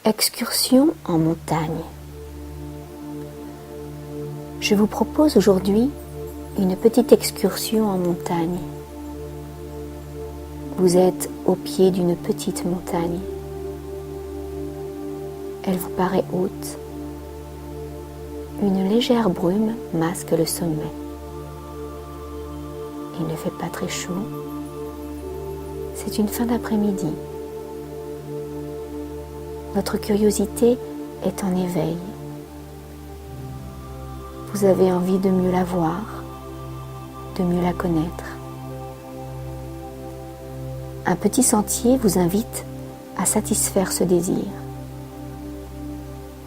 Excursion en montagne. Je vous propose aujourd'hui une petite excursion en montagne. Vous êtes au pied d'une petite montagne. Elle vous paraît haute. Une légère brume masque le sommet. Il ne fait pas très chaud. C'est une fin d'après-midi. Votre curiosité est en éveil. Vous avez envie de mieux la voir, de mieux la connaître. Un petit sentier vous invite à satisfaire ce désir.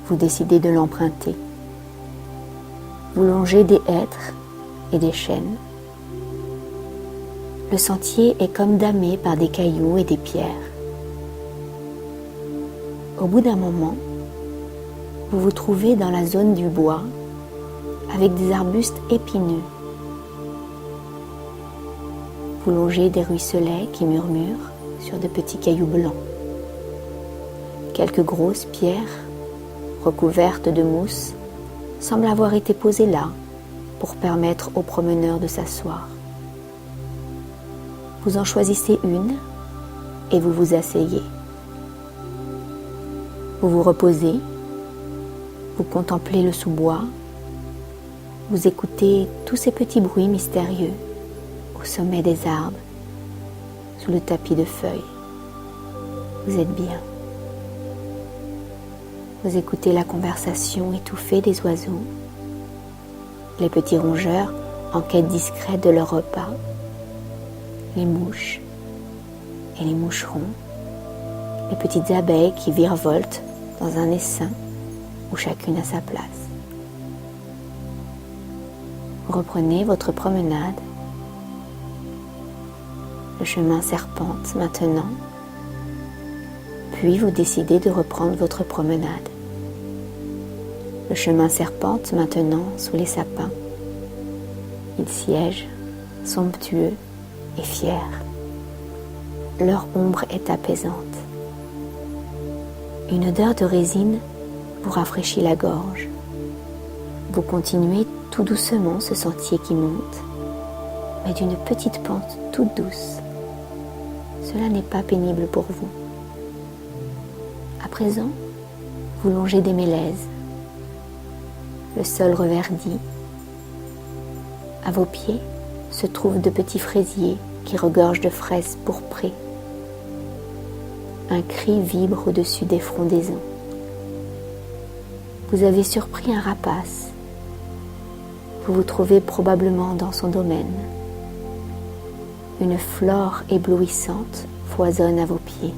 Vous décidez de l'emprunter. Vous longez des hêtres et des chênes. Le sentier est comme damé par des cailloux et des pierres. Au bout d'un moment, vous vous trouvez dans la zone du bois avec des arbustes épineux. Vous longez des ruisselets qui murmurent sur de petits cailloux blancs. Quelques grosses pierres recouvertes de mousse semblent avoir été posées là pour permettre aux promeneurs de s'asseoir. Vous en choisissez une et vous vous asseyez. Vous vous reposez, vous contemplez le sous-bois, vous écoutez tous ces petits bruits mystérieux au sommet des arbres, sous le tapis de feuilles. Vous êtes bien. Vous écoutez la conversation étouffée des oiseaux, les petits rongeurs en quête discrète de leur repas, les mouches et les moucherons, les petites abeilles qui virevoltent dans un essaim où chacune a sa place. Vous reprenez votre promenade. Le chemin serpente maintenant, puis vous décidez de reprendre votre promenade. Le chemin serpente maintenant sous les sapins. Ils siègent, somptueux et fiers. Leur ombre est apaisante. Une odeur de résine vous rafraîchit la gorge. Vous continuez tout doucement ce sentier qui monte, mais d'une petite pente toute douce. Cela n'est pas pénible pour vous. À présent, vous longez des mélèzes. Le sol reverdit. À vos pieds se trouvent de petits fraisiers qui regorgent de fraises pourprées. Un cri vibre au-dessus des frondaisons. Vous avez surpris un rapace. Vous vous trouvez probablement dans son domaine. Une flore éblouissante foisonne à vos pieds.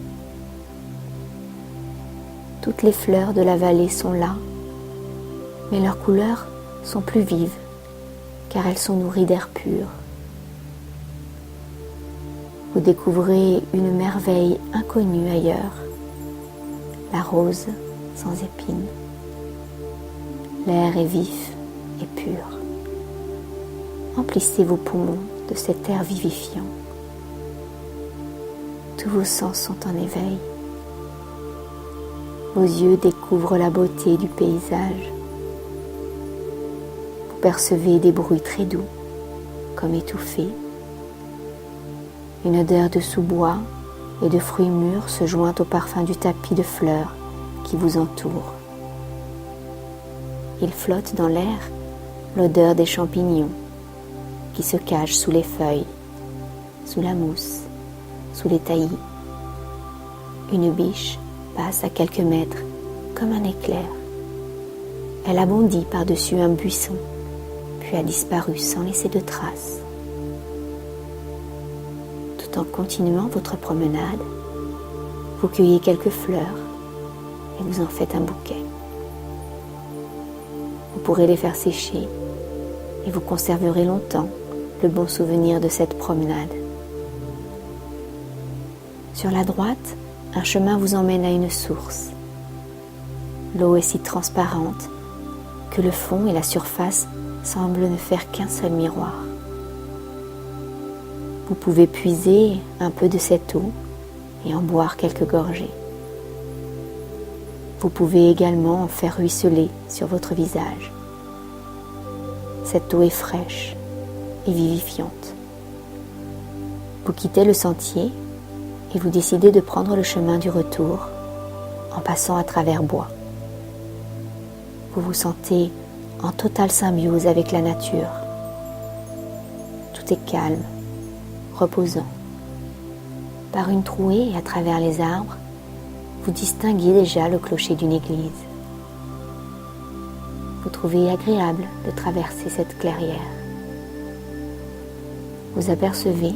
Toutes les fleurs de la vallée sont là, mais leurs couleurs sont plus vives, car elles sont nourries d'air pur. Vous découvrez une merveille inconnue ailleurs, la rose sans épines. L'air est vif et pur. Emplissez vos poumons de cet air vivifiant. Tous vos sens sont en éveil. Vos yeux découvrent la beauté du paysage. Vous percevez des bruits très doux, comme étouffés. Une odeur de sous-bois et de fruits mûrs se joint au parfum du tapis de fleurs qui vous entoure. Il flotte dans l'air l'odeur des champignons qui se cachent sous les feuilles, sous la mousse, sous les taillis. Une biche passe à quelques mètres comme un éclair. Elle a bondi par-dessus un buisson, puis a disparu sans laisser de traces. Tout en continuant votre promenade, vous cueillez quelques fleurs et vous en faites un bouquet. Vous pourrez les faire sécher et vous conserverez longtemps le bon souvenir de cette promenade. Sur la droite, un chemin vous emmène à une source. L'eau est si transparente que le fond et la surface semblent ne faire qu'un seul miroir. Vous pouvez puiser un peu de cette eau et en boire quelques gorgées. Vous pouvez également en faire ruisseler sur votre visage. Cette eau est fraîche et vivifiante. Vous quittez le sentier et vous décidez de prendre le chemin du retour en passant à travers bois. Vous vous sentez en totale symbiose avec la nature. Tout est calme, reposant. Par une trouée et à travers les arbres, vous distinguez déjà le clocher d'une église. Vous trouvez agréable de traverser cette clairière. Vous apercevez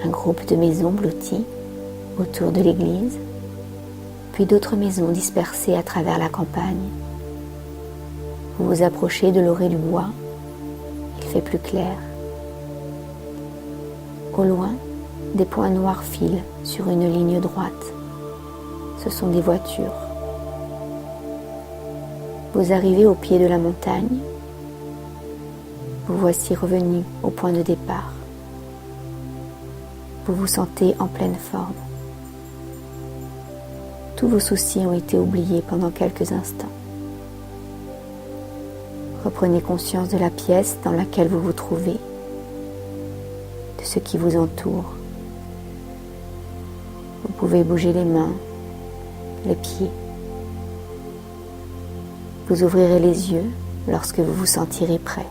un groupe de maisons blotties autour de l'église, puis d'autres maisons dispersées à travers la campagne. Vous vous approchez de l'orée du bois, il fait plus clair. Au loin, des points noirs filent sur une ligne droite. Ce sont des voitures. Vous arrivez au pied de la montagne. Vous voici revenu au point de départ. Vous vous sentez en pleine forme. Tous vos soucis ont été oubliés pendant quelques instants. Reprenez conscience de la pièce dans laquelle vous vous trouvez, de ce qui vous entoure. Vous pouvez bouger les mains, les pieds. Vous ouvrirez les yeux lorsque vous vous sentirez prêt.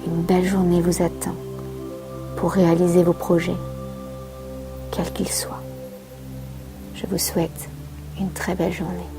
Une belle journée vous attend pour réaliser vos projets, quels qu'ils soient. Je vous souhaite une très belle journée.